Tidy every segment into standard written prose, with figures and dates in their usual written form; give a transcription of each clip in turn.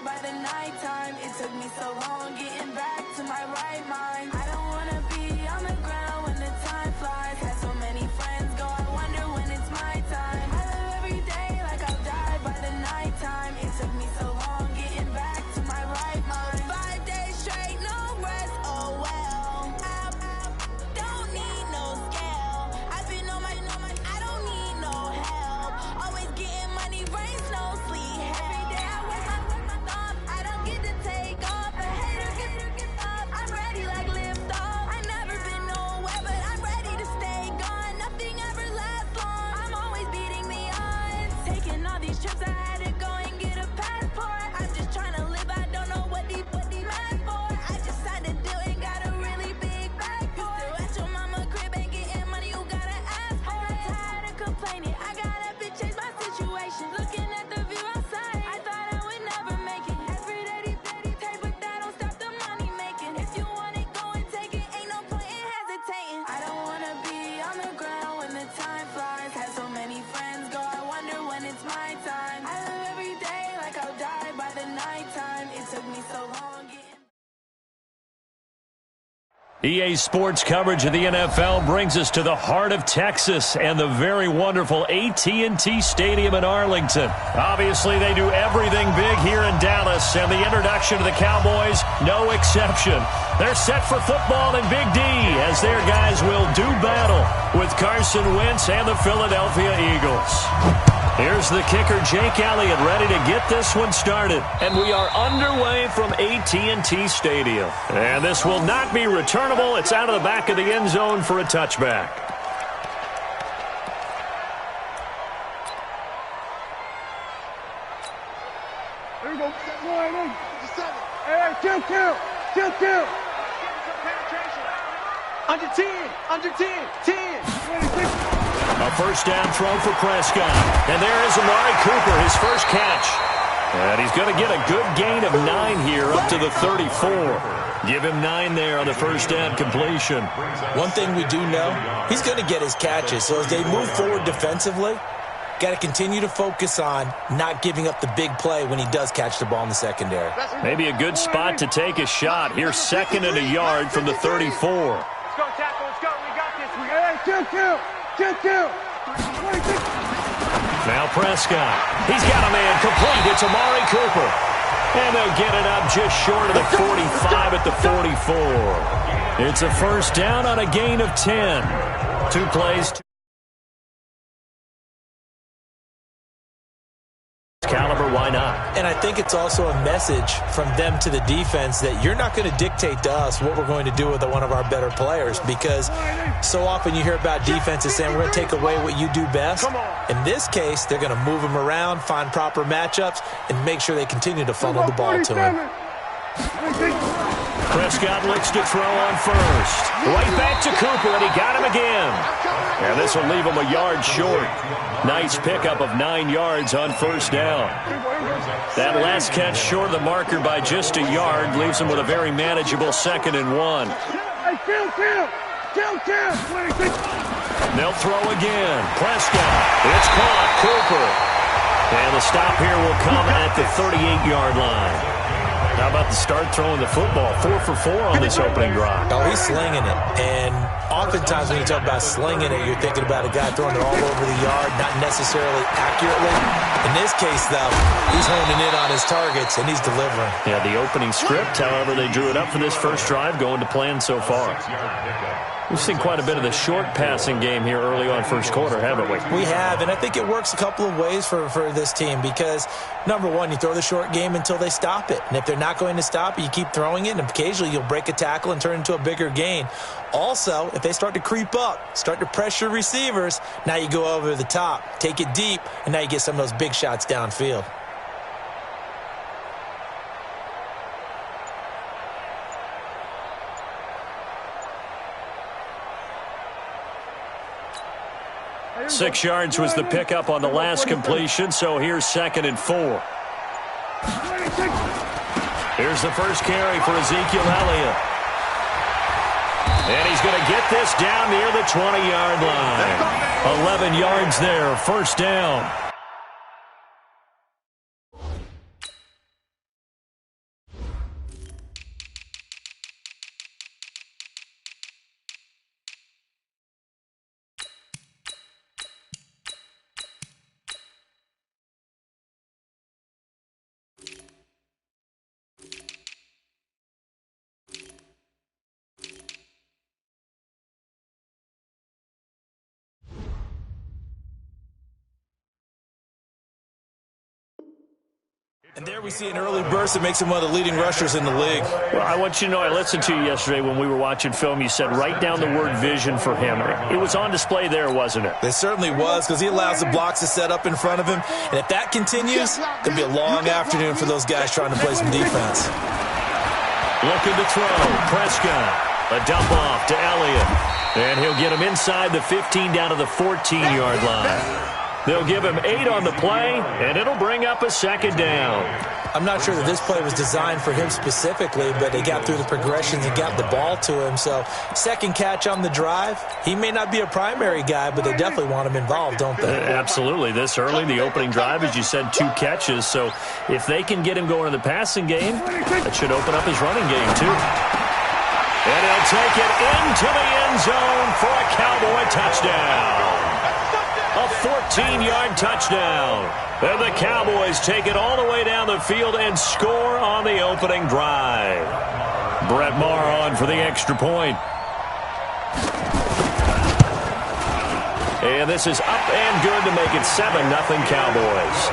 die by the nighttime. It took me so long getting back to my right mind. I don't wanna be on the ground when the time flies. Had so many friends go, I wonder when it's my time. I live every day like I'll die by the nighttime. It took me so long getting back to my right mind. 5 days straight, no rest, oh well. I don't need no scale. I've been on my, I don't need no help. Always getting money, rains, no sleep. Every day I work my thumb. I don't get to take off. A hater get up. I'm ready like lift off. I never been nowhere, but I'm ready to stay gone. Nothing ever lasts long. I'm always beating the odds. Taking all these trips, I had to go and get a passport. I'm just trying to live, I don't know what the mad for. I just signed a deal and got a really big bag for it. Still at your mama crib and getting money, you gotta ask for it. I'm tired of complaining, I gotta bitch change my situation. Looking at the view outside, I thought I would never make it. Every day they take, but that don't stop the money making. If you want it, go and take it, ain't no point in hesitating. I don't wanna be on the ground when the time flies. Had so many friends go, I wonder when it's my time. I live every day like I'll die by the nighttime. It took me so long getting. EA Sports coverage of the NFL brings us to the heart of Texas and the very wonderful AT&T Stadium in Arlington. Obviously, they do everything big here in Dallas, and the introduction to the Cowboys, no exception. They're set for football in Big D as their guys will do battle with Carson Wentz and the Philadelphia Eagles. Here's the kicker, Jake Elliott, ready to get this one started. And we are underway from AT&T Stadium. And this will not be returnable. It's out of the back of the end zone for a touchback. There you go. Hey, kill. Under 10, 10. A first down throw for Prescott. And there is Amari Cooper, his first catch. And he's going to get a good gain of 9 here up to the 34. Give him 9 there on the first down completion. One thing we do know, he's going to get his catches. So as they move forward defensively, got to continue to focus on not giving up the big play when he does catch the ball in the secondary. Maybe a good spot to take a shot. Here's 2nd and a yard from the 34. Let's go, tackle. Let's go. We got this. Kill. Now Prescott. He's got a man complete. It's Amari Cooper. And they'll get it up just short of the 45 at the 44. It's a first down on a gain of 10. 2 plays. Caliber, why not? And I think it's also a message from them to the defense that you're not going to dictate to us what we're going to do with one of our better players, because so often you hear about defenses saying we're going to take away what you do best. In this case, they're going to move him around, find proper matchups, and make sure they continue to funnel the ball to him. Prescott looks to throw on first. Right back to Cooper, and he got him again. And this will leave him a yard short. Nice pickup of 9 yards on first down. That last catch short of the marker by just a yard leaves him with a very manageable 2nd and 1. They'll throw again. Prescott. It's caught. Cooper. And the stop here will come at the 38-yard line. How about the start throwing the football? 4 for 4 on this opening drive. Oh, he's slinging it. And oftentimes when you talk about slinging it, you're thinking about a guy throwing it all over the yard, not necessarily accurately. In this case, though, he's honing in on his targets, and he's delivering. Yeah, the opening script, however, they drew it up for this first drive, going to plan so far. We've seen quite a bit of the short passing game here early on first quarter, haven't we? We have, and I think it works a couple of ways for this team because, number one, you throw the short game until they stop it. And if they're not going to stop it, you keep throwing it, and occasionally you'll break a tackle and turn it into a bigger gain. Also, if they start to creep up, start to pressure receivers, now you go over the top, take it deep, and now you get some of those big shots downfield. Six yards was the pickup on the last completion, so here's 2nd and 4. Here's the first carry for Ezekiel Elliott. And he's going to get this down near the 20-yard line. 11 yards there, first down. And there we see an early burst that makes him one of the leading rushers in the league. Well, I want you to know, I listened to you yesterday when we were watching film. You said write down the word vision for him. It was on display there, wasn't it? It certainly was, because he allows the blocks to set up in front of him. And if that continues, it's going to be a long afternoon for those guys trying to play some defense. Looking to throw. Prescott. A dump off to Elliott. And he'll get him inside the 15 down to the 14-yard line. They'll give him 8 on the play, and it'll bring up a second down. I'm not sure that this play was designed for him specifically, but they got through the progressions and got the ball to him. So second catch on the drive. He may not be a primary guy, but they definitely want him involved, don't they? Absolutely. This early, the opening drive, as you said, 2 catches. So if they can get him going in the passing game, that should open up his running game too. And he'll take it into the end zone for a Cowboy touchdown. A 14-yard touchdown. And the Cowboys take it all the way down the field and score on the opening drive. Brett Maher on for the extra point. And this is up and good to make it 7-0 Cowboys.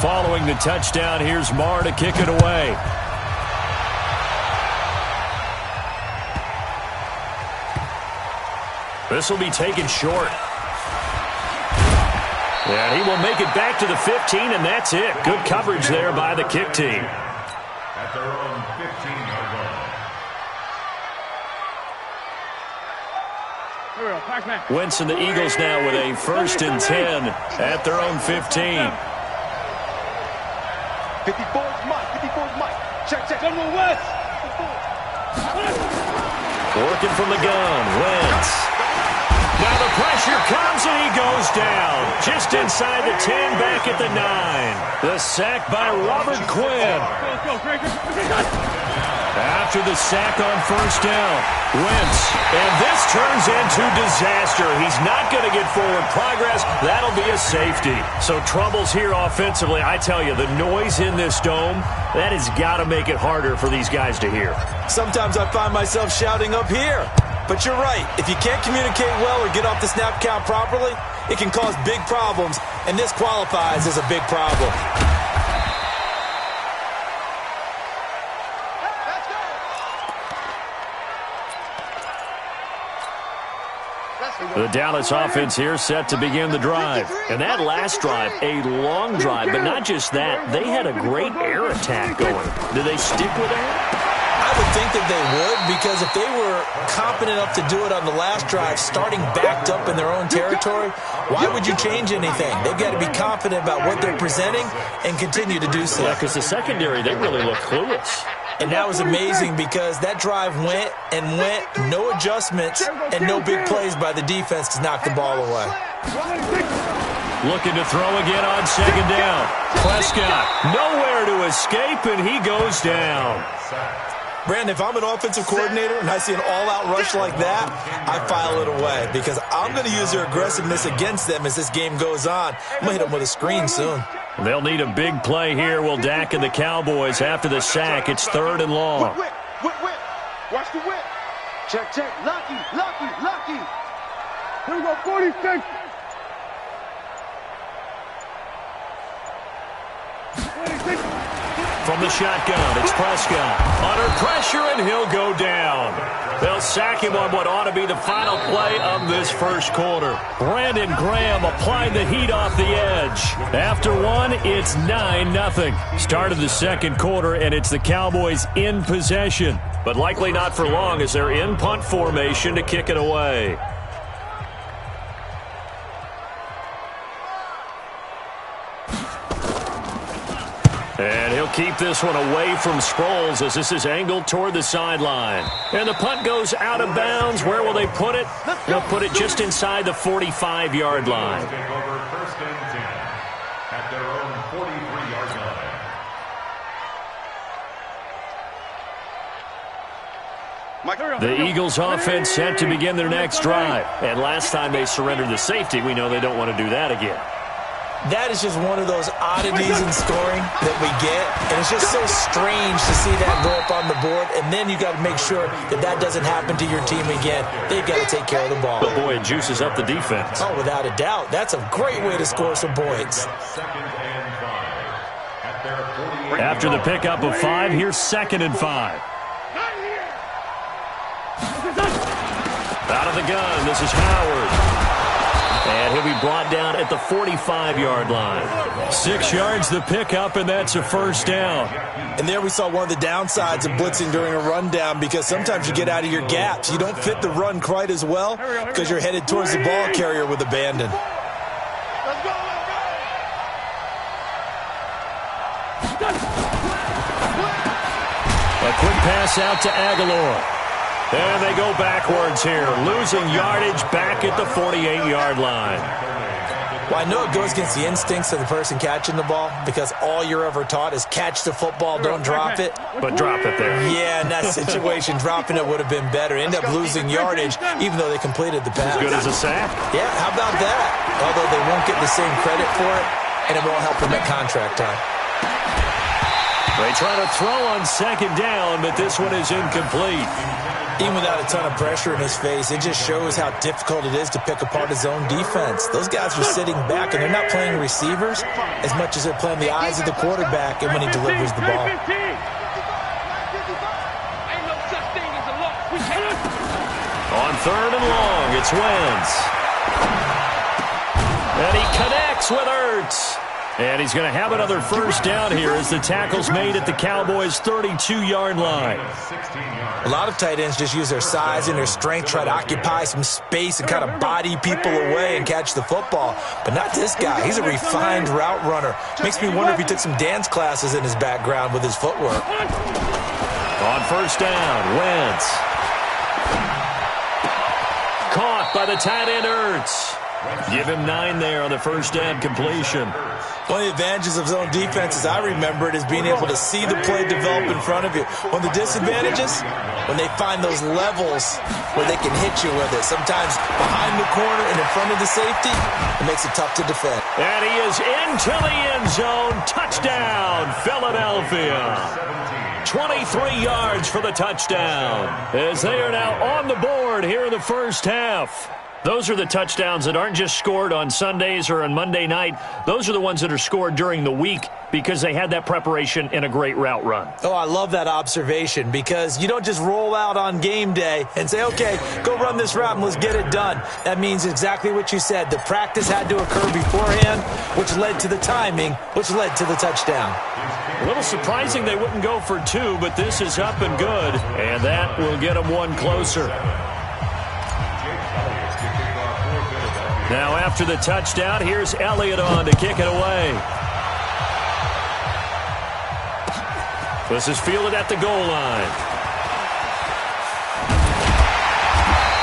Following the touchdown, here's Maher to kick it away. This will be taken short. And he will make it back to the 15, and that's it. Good coverage there by the kick team. At their own 15-yard line. Wentz and the Eagles now with a 1st and 10 at their own 15. 54's Mike. 54's Mike. Check. West. Working from the gun. Wentz. Now the pressure comes and he goes down. Just inside the 10, back at the 9. The sack by Robert Quinn. After the sack on 1st down, Wentz. And this turns into disaster. He's not going to get forward progress. That'll be a safety. So troubles here offensively. I tell you, the noise in this dome, that has got to make it harder for these guys to hear. Sometimes I find myself shouting up here. But you're right. If you can't communicate well or get off the snap count properly, it can cause big problems. And this qualifies as a big problem. The Dallas offense here set to begin the drive. And that last drive, a long drive, but not just that. They had a great air attack going. Do they stick with that? I would think that they would, because if they were competent enough to do it on the last drive, starting backed up in their own territory, why would you change anything? They've got to be confident about what they're presenting and continue to do so. Yeah, because the secondary, they really look clueless. And that was amazing because that drive went and went, no adjustments and no big plays by the defense to knock the ball away. Looking to throw again on 2nd down. Prescott nowhere to escape, and he goes down. Brandon, if I'm an offensive coordinator and I see an all-out rush like that, I file it away because I'm going to use their aggressiveness against them as this game goes on. I'm going to hit them with a screen soon. They'll need a big play here. Will Dak and the Cowboys after the sack. It's 3rd and long. Whip. Watch the whip. Check. Lucky. Here we go, 46. From the shotgun, it's Prescott. Under pressure, and he'll go down. They'll sack him on what ought to be the final play of this 1st quarter. Brandon Graham applying the heat off the edge. After one, it's 9-0. Start of the 2nd quarter, and it's the Cowboys in possession. But likely not for long as they're in punt formation to kick it away. And he'll keep this one away from Sproles as this is angled toward the sideline. And the punt goes out of bounds. Where will they put it? They'll put it just inside the 45-yard line. Take over 1st and 10 at their own 43-yard line. The Eagles offense set to begin their next drive. And last time they surrendered the safety, we know they don't want to do that again. That is just one of those oddities in scoring that we get, and it's just so strange to see that go up on the board, and then you got to make sure that that doesn't happen to your team again. They've got to take care of the ball. But boy, it juices up the defense. Oh, without a doubt. That's a great way to score some points. After the pickup of 5, here's 2nd and 5. Out of the gun, this is Howard. And he'll be brought down at the 45-yard line. 6 yards the pickup, and that's a first down. And there we saw one of the downsides of blitzing during a rundown, because sometimes you get out of your gaps. You don't fit the run quite as well because you're headed towards the ball carrier with abandon. A quick pass out to Aguilar. And they go backwards here, losing yardage back at the 48-yard line. Well, I know it goes against the instincts of the person catching the ball, because all you're ever taught is catch the football, don't drop it. But drop it there. Yeah, in that situation, dropping it would have been better. End up losing yardage, even though they completed the pass. As good as a sack. Yeah, how about that? Although they won't get the same credit for it, and it won't help them at contract time. They try to throw on 2nd down, but this one is incomplete. Even without a ton of pressure in his face, it just shows how difficult it is to pick apart his own defense. Those guys are sitting back, and they're not playing receivers as much as they're playing the eyes of the quarterback and when he delivers the ball. On 3rd and long, it's Wentz. And he connects with Ertz. And he's going to have another first down here as the tackle's made at the Cowboys' 32-yard line. A lot of tight ends just use their size and their strength, try to occupy some space and kind of body people away and catch the football. But not this guy. He's a refined route runner. Makes me wonder if he took some dance classes in his background with his footwork. On first down, Wentz. Caught by the tight end, Ertz. Give him 9 there on the first down completion. One of the advantages of zone defense, as I remember it, is being able to see the play develop in front of you. One of the disadvantages, when they find those levels where they can hit you with it. Sometimes behind the corner and in front of the safety, it makes it tough to defend. And he is into the end zone. Touchdown, Philadelphia. 23 yards for the touchdown, as they are now on the board here in the first half. Those are the touchdowns that aren't just scored on Sundays or on Monday night. Those are the ones that are scored during the week because they had that preparation in a great route run. Oh, I love that observation, because you don't just roll out on game day and say, okay, go run this route and let's get it done. That means exactly what you said. The practice had to occur beforehand, which led to the timing, which led to the touchdown. A little surprising they wouldn't go for 2, but this is up and good, and that will get them 1 closer. Now after the touchdown, here's Elliott on to kick it away. This is fielded at the goal line.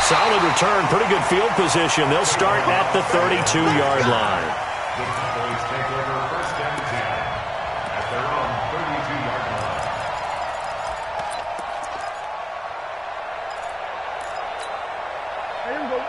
Solid return, pretty good field position. They'll start at the 32-yard line. The Cowboys take over 1st and 10 at their own 32-yard line.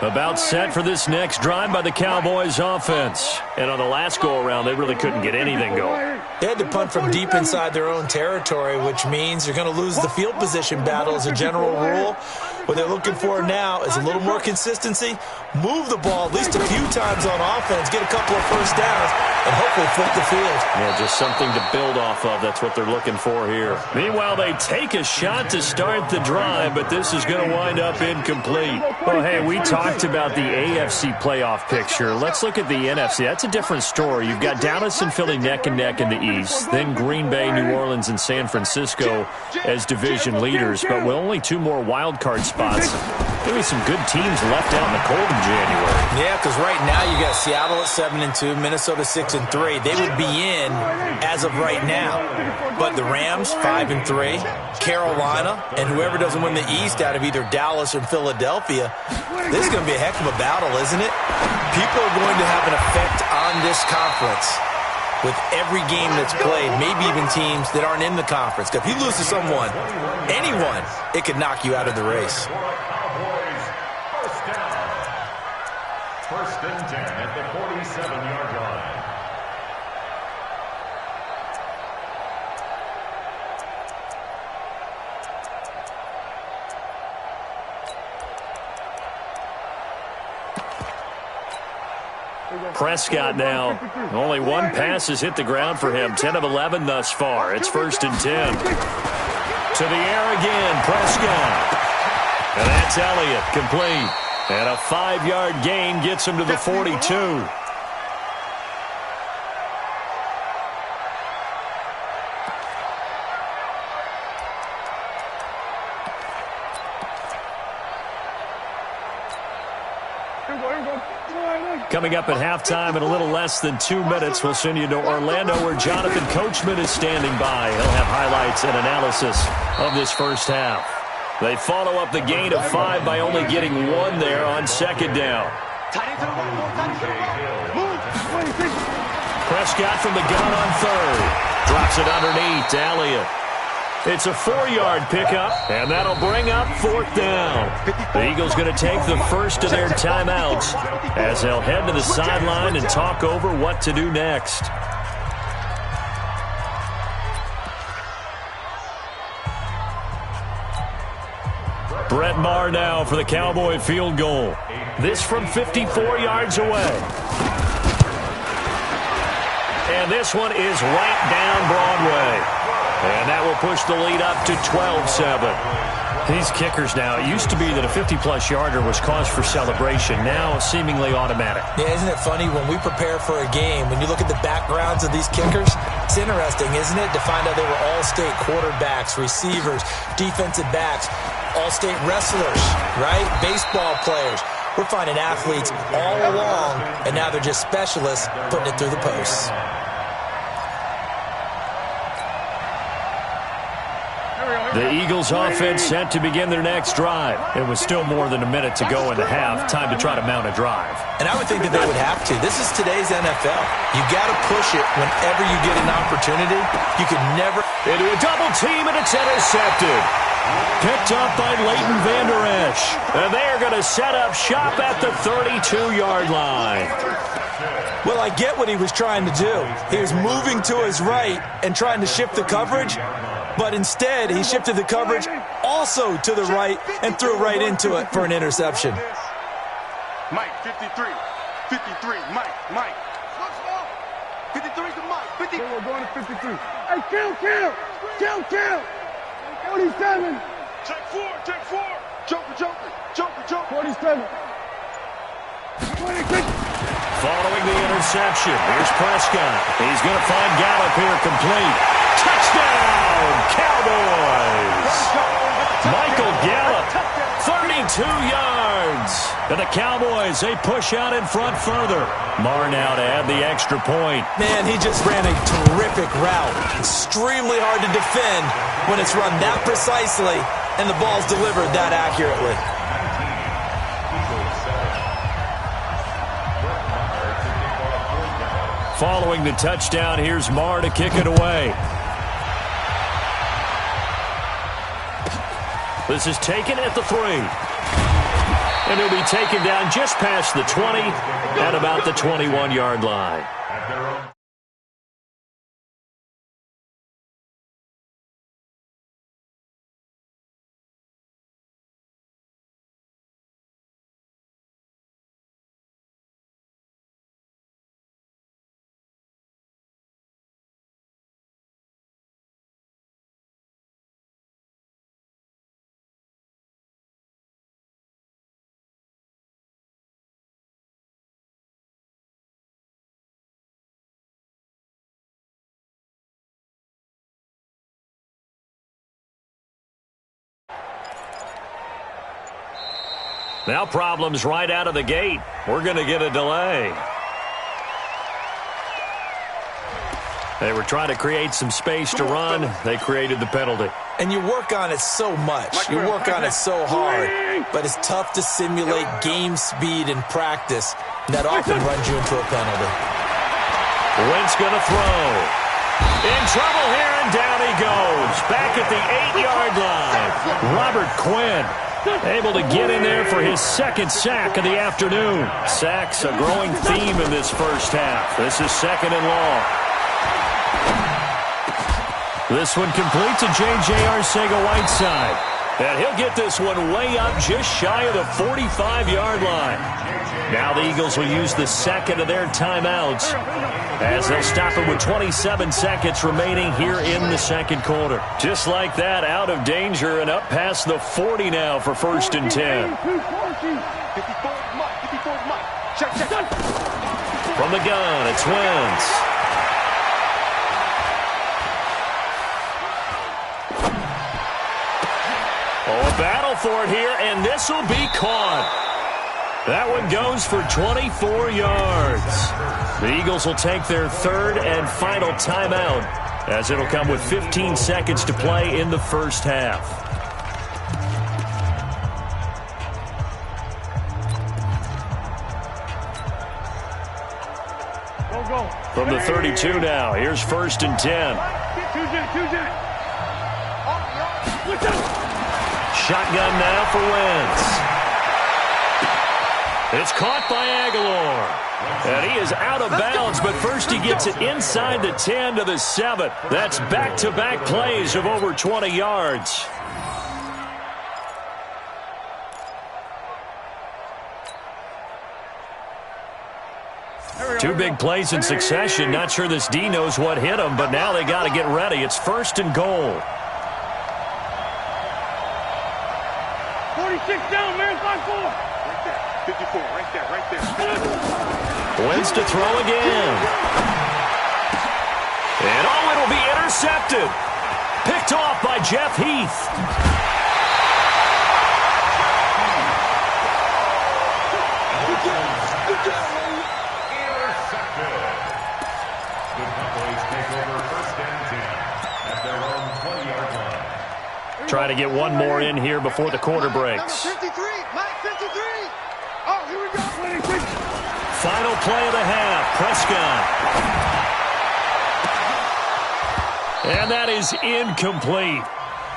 About set for this next drive by the Cowboys offense. And on the last go-around, they really couldn't get anything going. They had to punt from deep inside their own territory, which means you're going to lose the field position battle as a general rule. What they're looking for now is a little more consistency, move the ball at least a few times on offense, get a couple of first downs, and hopefully flip the field. Yeah, just something to build off of. That's what they're looking for here. Meanwhile, they take a shot to start the drive, but this is going to wind up incomplete. Well, hey, we talked about the AFC playoff picture. Let's look at the NFC. That's a different story. You've got Dallas and Philly neck and neck in the East, then Green Bay, New Orleans, and San Francisco as division leaders, but with only 2 more wild card spots. Maybe some good teams left out in the cold in January. Yeah, because right now you got Seattle at 7-2, Minnesota 6-3. They would be in as of right now. But the Rams 5-3, Carolina, and whoever doesn't win the East out of either Dallas or Philadelphia, this is going to be a heck of a battle, isn't it? People are going to have an effect on this conference with every game that's played, maybe even teams that aren't in the conference. Because if you lose to someone, anyone, it could knock you out of the race. Cowboys, first down. 1st and 10 at the 47-yard line. Prescott now. Only one pass has hit the ground for him. 10 of 11 thus far. It's 1st and 10. To the air again, Prescott. And that's Elliott, complete. And a 5-yard gain gets him to the 42. Coming up at halftime in a little less than 2 minutes, we'll send you to Orlando where Jonathan Coachman is standing by. He'll have highlights and analysis of this first half. They follow up the gain of 5 by only getting 1 there on 2nd down. Prescott from the gun on 3rd. Drops it underneath to Elliott. It's a 4-yard pickup, and that'll bring up 4th down. The Eagles going to take the first of their timeouts as they'll head to the sideline and talk over what to do next. Brett Maher now for the Cowboy field goal. This from 54 yards away. And this one is right down Broadway. And that will push the lead up to 12-7. These kickers now, it used to be that a 50-plus yarder was cause for celebration. Now seemingly automatic. Yeah, isn't it funny when we prepare for a game, when you look at the backgrounds of these kickers, it's interesting, isn't it, to find out they were all-state quarterbacks, receivers, defensive backs, all-state wrestlers, right? Baseball players. We're finding athletes all along, and now they're just specialists putting it through the posts. The Eagles offense set to begin their next drive. It was still more than a minute to go in the half. Time to try to mount a drive. And I would think that they would have to. This is today's NFL. You got to push it whenever you get an opportunity. You could never... Into a double team, and it's intercepted. Picked up by Leighton Vander Esch. And they are going to set up shop at the 32-yard line. Well, I get what he was trying to do. He was moving to his right and trying to shift the coverage. But instead, he shifted the coverage also to the right and threw right into it for an interception. Mike, 53. 53. Mike. 53 to Mike. 50. We're going to 53. Hey, kill. 47. Take 4. Joker. 47. 26. Following the interception, here's Prescott. He's going to find Gallup here complete. Touchdown, Cowboys! Michael Gallup, 32 yards. And the Cowboys, they push out in front further. Maher now to add the extra point. Man, he just ran a terrific route. Extremely hard to defend when it's run that precisely and the ball's delivered that accurately. Following the touchdown, here's Maher to kick it away. This is taken at the 3. And he'll be taken down just past the 20 at about the 21-yard line. Now problems right out of the gate. We're going to get a delay. They were trying to create some space to run. They created the penalty. And you work on it so much. You work on it so hard. But it's tough to simulate game speed in practice. That often runs you into a penalty. Wentz going to throw. In trouble here, and down he goes. Back at the 8-yard line. Robert Quinn able to get in there for his second sack of the afternoon. Sacks a growing theme in this first half. This is 2nd and long. This one complete to J.J. Arcega-Whiteside. And he'll get this one way up just shy of the 45-yard line. Now the Eagles will use the second of their timeouts as they'll stop it with 27 seconds remaining here in the second quarter. Just like that, out of danger and up past the 40 now for 1st and 10. From the gun, it's Wentz. Oh, a battle for it here, and this will be caught. That one goes for 24 yards. The Eagles will take their third and final timeout as it'll come with 15 seconds to play in the first half. From the 32 now, here's 1st and 10. Shotgun now for Wentz. It's caught by Aguilar. And he is out of bounds, but first he gets it inside the 10 to the 7. That's back-to-back plays of over 20 yards. Two big plays in succession. Not sure this D knows what hit him, but now they got to get ready. It's 1st and goal. 46 down, man, 5-4. Right there, 54, right there. Wentz to throw again. And oh, it'll be intercepted. Picked off by Jeff Heath. Try to get one more in here before the quarter breaks. Number 53, Mike 53. Oh, here we go. Final play of the half, Prescott. And that is incomplete.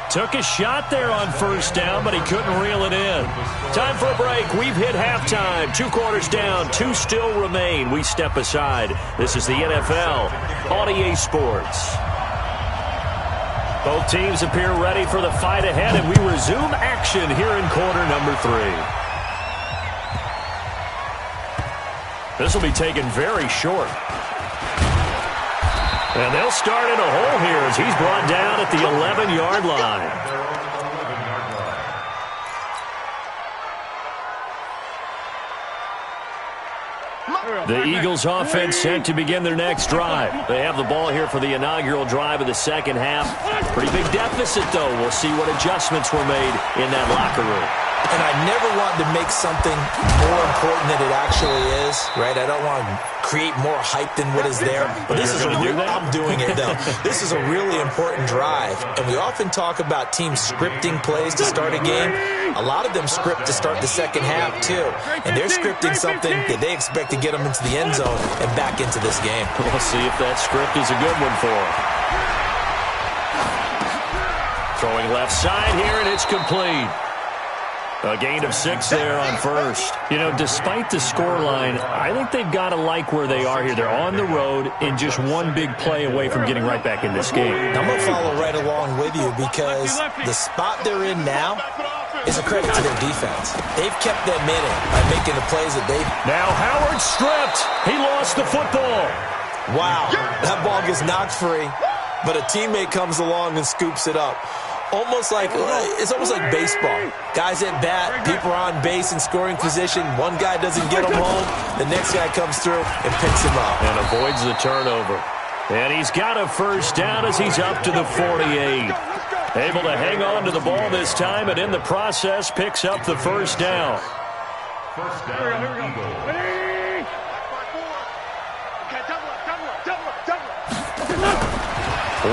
Took a shot there on 1st down, but he couldn't reel it in. Time for a break. We've hit halftime. 2 quarters down, 2 still remain. We step aside. This is the NFL on EA Sports. Both teams appear ready for the fight ahead, and we resume action here in quarter number 3. This will be taken very short. And they'll start in a hole here as he's brought down at the 11-yard line. The Eagles offense set to begin their next drive. They have the ball here for the inaugural drive of the second half. Pretty big deficit, though. We'll see what adjustments were made in that locker room. And I never want to make something more important than it actually is, right? I don't want to create more hype than what is there. But this is I'm doing it, though. This is a really important drive. And we often talk about teams scripting plays to start a game. A lot of them script to start the second half, too. And they're scripting something that they expect to get them into the end zone and back into this game. We'll see if that script is a good one for them. Throwing left side here, and it's complete. A gain of 6 there on 1st. You know, despite the scoreline, I think they've got to like where they are here. They're on the road and just one big play away from getting right back in this game. I'm going to follow right along with you because the spot they're in now is a credit to their defense. They've kept them in it by making the plays that they've... Now Howard stripped. He lost the football. Wow, that ball gets knocked free, but a teammate comes along and scoops it up. It's almost like baseball. Guys at bat, people are on base in scoring position. One guy doesn't get him home. The next guy comes through and picks him up. And avoids the turnover. And he's got a 1st down as he's up to the 48. Able to hang on to the ball this time, and in the process picks up the 1st down. 1st down, Eagles.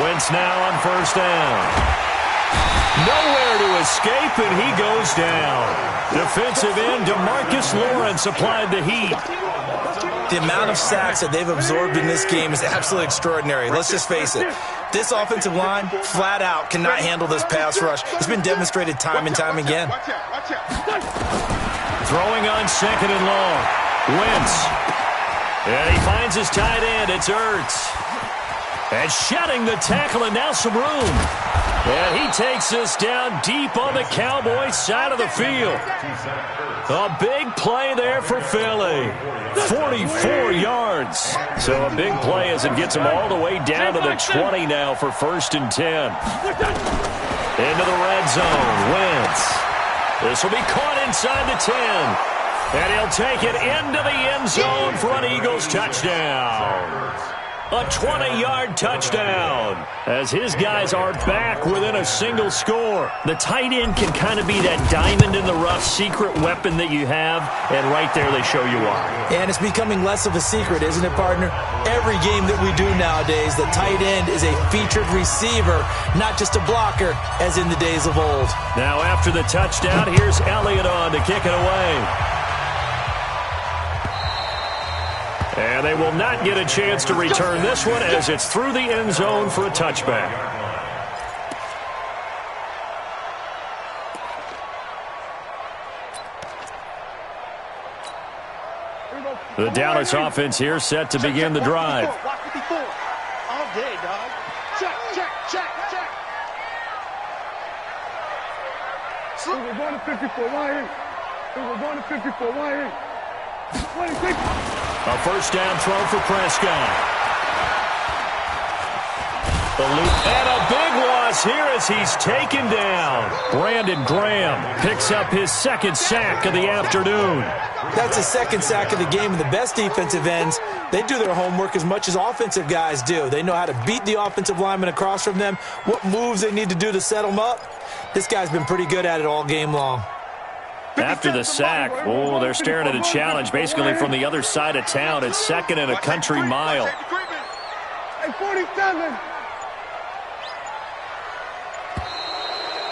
Wentz now on 1st down. Nowhere to escape, and he goes down. Defensive end DeMarcus Lawrence applied the heat. The amount of sacks that they've absorbed in this game is absolutely extraordinary. Let's just face it. This offensive line, flat out, cannot handle this pass rush. It's been demonstrated time and time again. Throwing on 2nd and long. Wentz. And he finds his tight end. It's Ertz. And shedding the tackle, and now some room. And he takes this down deep on the Cowboys side of the field. A big play there for Philly. 44 yards. So a big play as it gets him all the way down to the 20 now for 1st and 10. Into the red zone. Wentz. This will be caught inside the 10. And he'll take it into the end zone for an Eagles touchdown. A 20-yard touchdown as his guys are back within a single score. The tight end can kind of be that diamond in the rough secret weapon that you have, and right there they show you why. And it's becoming less of a secret, isn't it, partner? Every game that we do nowadays, the tight end is a featured receiver, not just a blocker, as in the days of old. Now after the touchdown, here's Elliott on to kick it away. And they will not get a chance to return this one as it's through the end zone for a touchback. The Dallas offense here set to begin the drive. All day, dog. Check, check, check, check. We're going to 54. Why ain't? We're going to 54. Why ain't? A first down throw for Prescott. And a big loss here as he's taken down. Brandon Graham picks up his 2nd sack of the afternoon. That's his 2nd sack of the game, and the best defensive ends, they do their homework as much as offensive guys do. They know how to beat the offensive lineman across from them, what moves they need to do to set them up. This guy's been pretty good at it all game long. After the sack, oh, they're staring at a challenge basically from the other side of town. It's 2nd and a country mile. Hey, 47.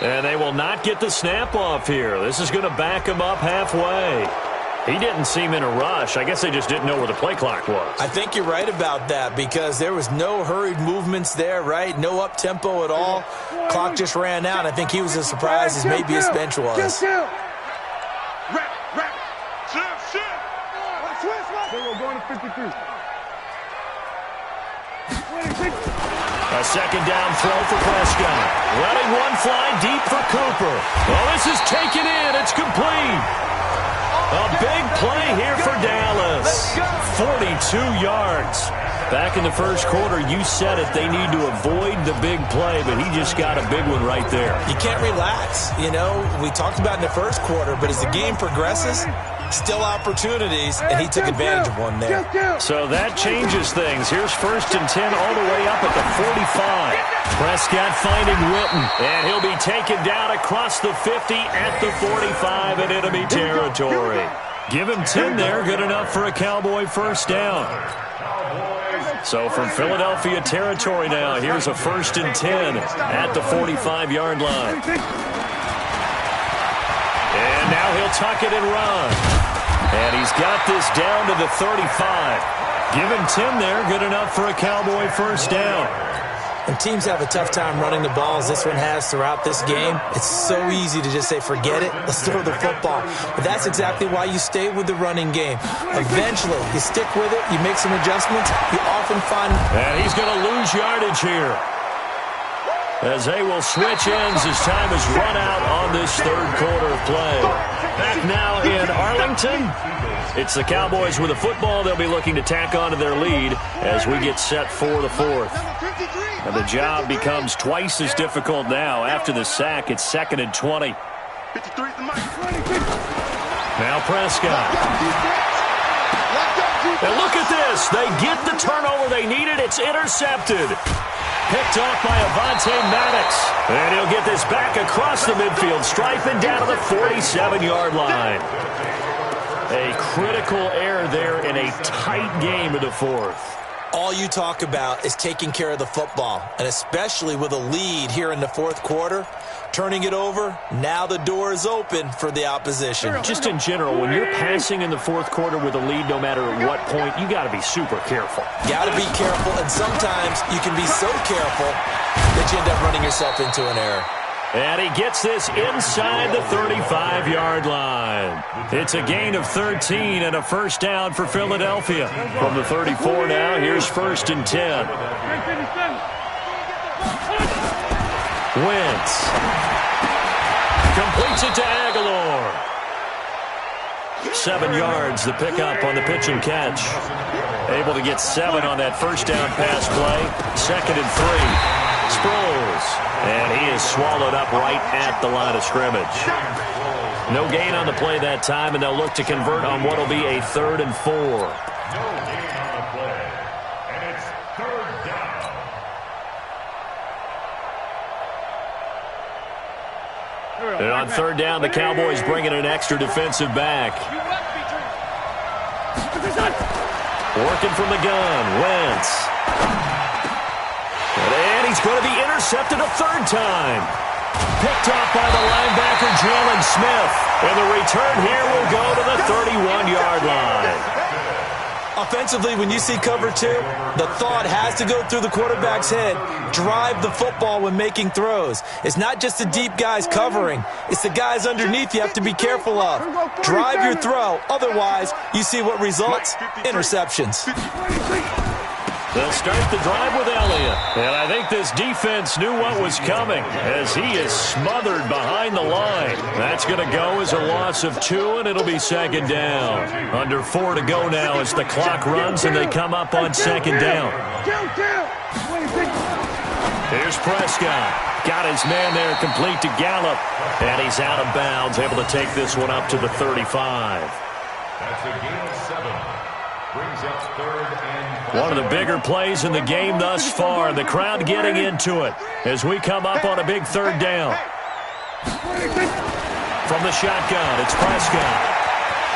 And they will not get the snap off here. This is going to back him up halfway. He didn't seem in a rush. I guess they just didn't know where the play clock was. I think you're right about that because there was no hurried movements there, right? No up-tempo at all. Clock just ran out. I think he was as surprised as maybe his bench was. We're going to 53. A 2nd down throw for Prescott. Letting one fly deep for Cooper. Oh, this is taken in. It's complete. A big play here for Dallas. 42 yards. Back in the first quarter, you said it. They need to avoid the big play, but he just got a big one right there. You can't relax. You know, we talked about in the first quarter, but as the game progresses, still opportunities, and he took advantage of one there. So that changes things. Here's 1st and 10 all the way up at the 45. Prescott finding Witten, and he'll be taken down across the 50 at the 45 in enemy territory. Give him 10 there, good enough for a Cowboy first down. So from Philadelphia territory now, here's a 1st and 10 at the 45-yard line. And now he'll tuck it and run. And he's got this down to the 35. Give him 10 there, good enough for a Cowboy first down. And teams have a tough time running the ball as this one has throughout this game. It's so easy to just say, forget it, let's throw the football. But that's exactly why you stay with the running game. Eventually, you stick with it, you make some adjustments, you often find... And he's going to lose yardage here, as they will switch ends as time is run out on this 3rd quarter of play. Back now in Arlington, it's the Cowboys with the football. They'll be looking to tack on to their lead as we get set for the 4th. And the job becomes twice as difficult now. After the sack, it's 2nd and 20. Now Prescott. And look at this. They get the turnover they needed. It's intercepted. Picked off by Avonte Maddox. And he'll get this back across the midfield stripe and down to the 47-yard line. A critical error there in a tight game in the 4th. All you talk about is taking care of the football, and especially with a lead here in the 4th quarter, turning it over, now the door is open for the opposition. Just in general, when you're passing in the 4th quarter with a lead, no matter at what point, you got to be super careful. Got to be careful, and sometimes you can be so careful that you end up running yourself into an error. And he gets this inside the 35-yard line. It's a gain of 13 and a first down for Philadelphia. From the 34 now, here's 1st and 10. Wentz completes it to Aguilar. 7 yards, the pickup on the pitch and catch. Able to get 7 on that first down pass play. 2nd and 3. Sproles. And he is swallowed up right at the line of scrimmage. No gain on the play that time, and they'll look to convert on what will be a 3rd and 4. No gain on the play. And it's 3rd down. And on 3rd down, the Cowboys bring in an extra defensive back. Working from the gun, Wentz. And he's going to be intercepted a 3rd time. Picked off by the linebacker, Jalen Smith. And the return here will go to the 31-yard line. Offensively, when you see cover 2, the thought has to go through the quarterback's head. Drive the football when making throws. It's not just the deep guys covering. It's the guys underneath you have to be careful of. Drive your throw. Otherwise, you see what results? Interceptions. They'll start the drive with Elliott. And I think this defense knew what was coming as he is smothered behind the line. That's going to go as a loss of 2, and it'll be 2nd down. Under 4 to go now as the clock runs and they come up on 2nd down. Here's Prescott. Got his man there complete to Gallup. And he's out of bounds, able to take this one up to the 35. That's a gain of 7. Brings up 3rd and 4. One of the bigger plays in the game thus far. The crowd getting into it as we come up on a big 3rd down. From the shotgun, it's Prescott.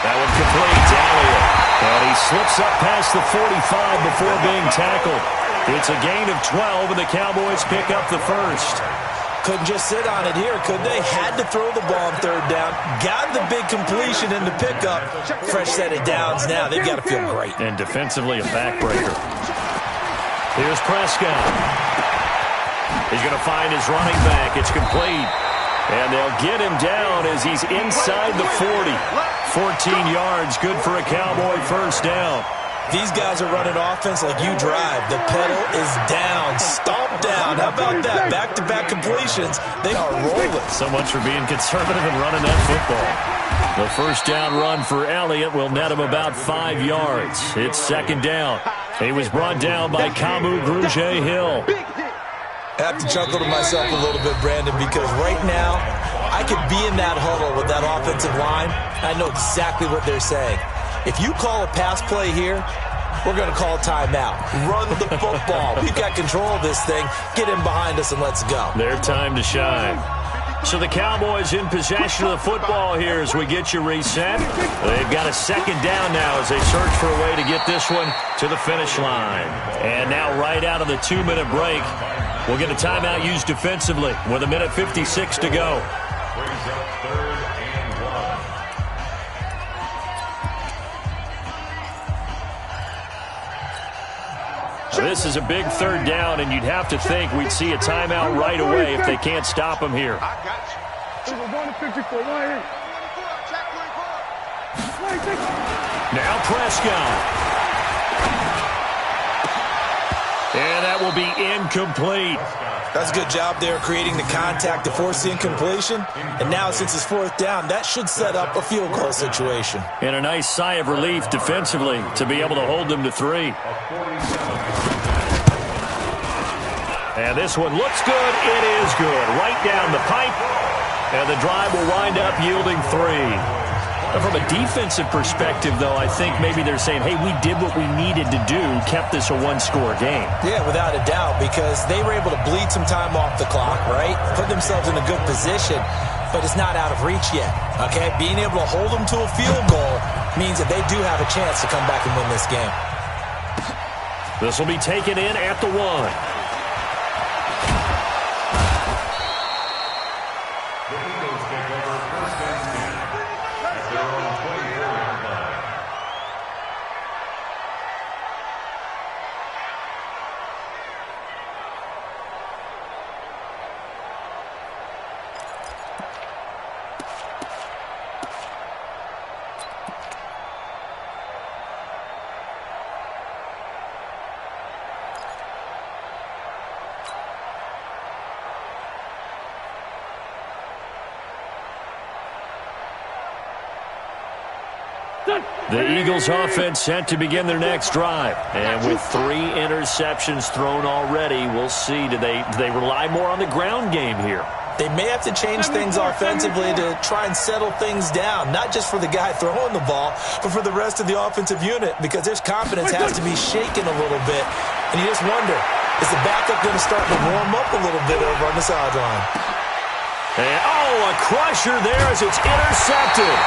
That one complete to Elliott. And he slips up past the 45 before being tackled. It's a gain of 12, and the Cowboys pick up the 1st. Couldn't just sit on it here, could they? Had to throw the ball on 3rd down. Got the big completion in the pickup. Fresh set of downs now. They've got to feel great. And defensively, a backbreaker. Here's Prescott. He's going to find his running back. It's complete. And they'll get him down as he's inside the 40. 14 yards, good for a Cowboy 1st down. These guys are running offense like you drive. The pedal is down, stomped down. How about that? Back-to-back completions. They are rolling. So much for being conservative and running that football. The 1st down run for Elliott will net him about 5 yards. It's 2nd down. He was brought down by Kamu Grugier-Hill. I have to chuckle to myself a little bit, Brandon, because right now I could be in that huddle with that offensive line. I know exactly what they're saying. If you call a pass play here, we're going to call timeout. Run the football. We've got control of this thing. Get in behind us and let's go. Their time to shine. So the Cowboys in possession of the football here as we get you reset. They've got a 2nd down now as they search for a way to get this one to the finish line. And now right out of the 2-minute break, we'll get a timeout used defensively with 1:56 to go. Brings up 3rd and 1. This is a big 3rd down, and you'd have to think we'd see a timeout right away if they can't stop him here. I got you. Now Prescott. And that will be incomplete. That's a good job there creating the contact to force the incompletion. And now since it's 4th down, that should set up a field goal situation. And a nice sigh of relief defensively to be able to hold them to 3. And this one looks good. It is good. Right down the pipe. And the drive will wind up yielding 3. From a defensive perspective, though, I think maybe they're saying, hey, we did what we needed to do, kept this a 1-score game. Yeah, without a doubt, because they were able to bleed some time off the clock, right? Put themselves in a good position, but it's not out of reach yet, okay? Being able to hold them to a field goal means that they do have a chance to come back and win this game. This will be taken in at the 1. The Eagles offense set to begin their next drive. And with 3 interceptions thrown already, we'll see. Do they rely more on the ground game here? They may have to change things offensively to try and settle things down, not just for the guy throwing the ball, but for the rest of the offensive unit, because their confidence has to be shaken a little bit. And you just wonder, is the backup going to start to warm up a little bit over on the sideline? And, a crusher there as it's intercepted.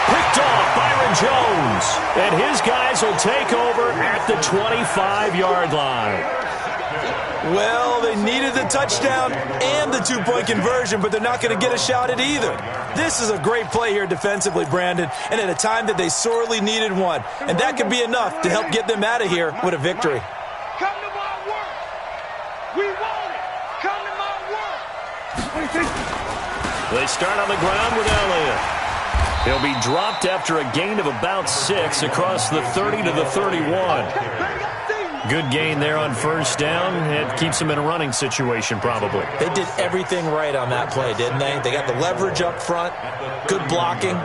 Picked off Byron Jones. And his guys will take over at the 25-yard line. Well, they needed the touchdown and the 2-point conversion, but they're not going to get a shot at either. This is a great play here defensively, Brandon, and at a time that they sorely needed one. And that could be enough to help get them out of here with a victory. Come to my work. We want it. Come to my work. They start on the ground with Elliott. He'll be dropped after a gain of about 6 across the 30 to the 31. Good gain there on first down. It keeps them in a running situation probably. They did everything right on that play, didn't they? They got the leverage up front, good blocking,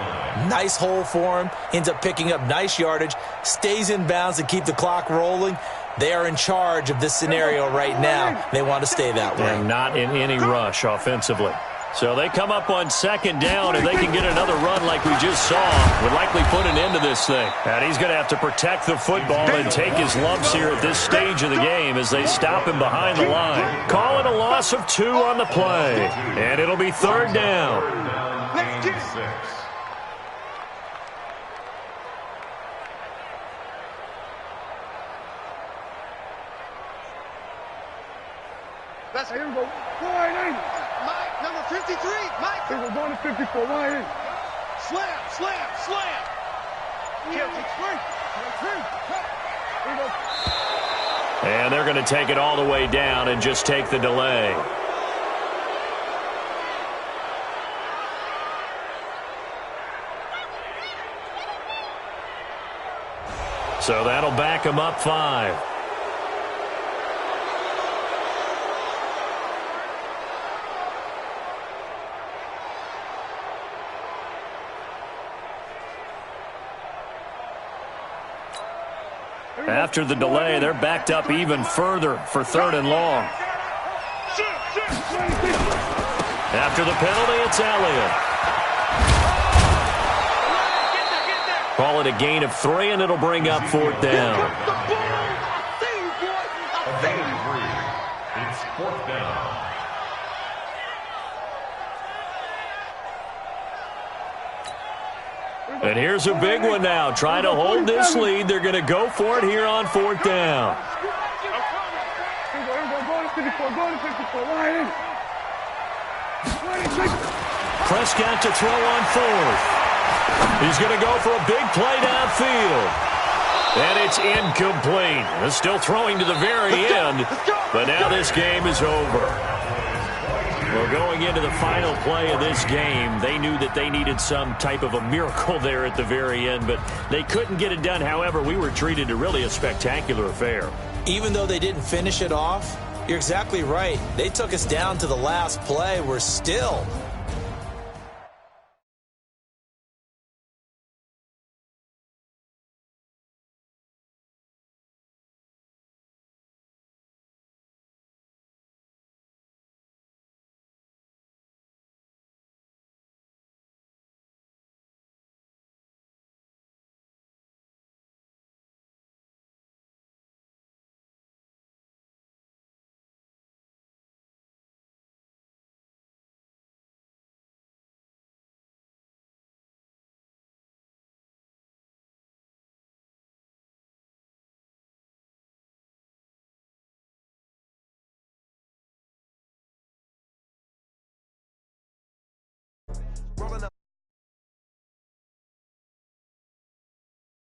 nice hole for him, ends up picking up nice yardage, stays in bounds to keep the clock rolling. They are in charge of this scenario right now. They want to stay that way. And not in any rush offensively. So they come up on second down, and they can get another run like we just saw. Would likely put an end to this thing. And he's going to have to protect the football and take his lumps here at this stage of the game as they stop him behind the line. Call it a loss of 2 on the play. And it'll be third down. That's here we go. Mike, number 53. Mike. Here we're going to 54. Wide in. Slam, slam, slam. And they're going to take it all the way down and just take the delay. So that'll back them up 5. After the delay, they're backed up even further for third and long. After the penalty, it's Elliott. Call it a gain of 3, and it'll bring up fourth down. It's fourth down. And here's a big one now. Trying to hold this lead. They're going to go for it here on fourth down. Prescott to throw on fourth. He's going to go for a big play downfield. And it's incomplete. They're still throwing to the very end. But now this game is over. Well, going into the final play of this game, they knew that they needed some type of a miracle there at the very end, but they couldn't get it done. However, we were treated to really a spectacular affair. Even though they didn't finish it off, you're exactly right. They took us down to the last play. We're still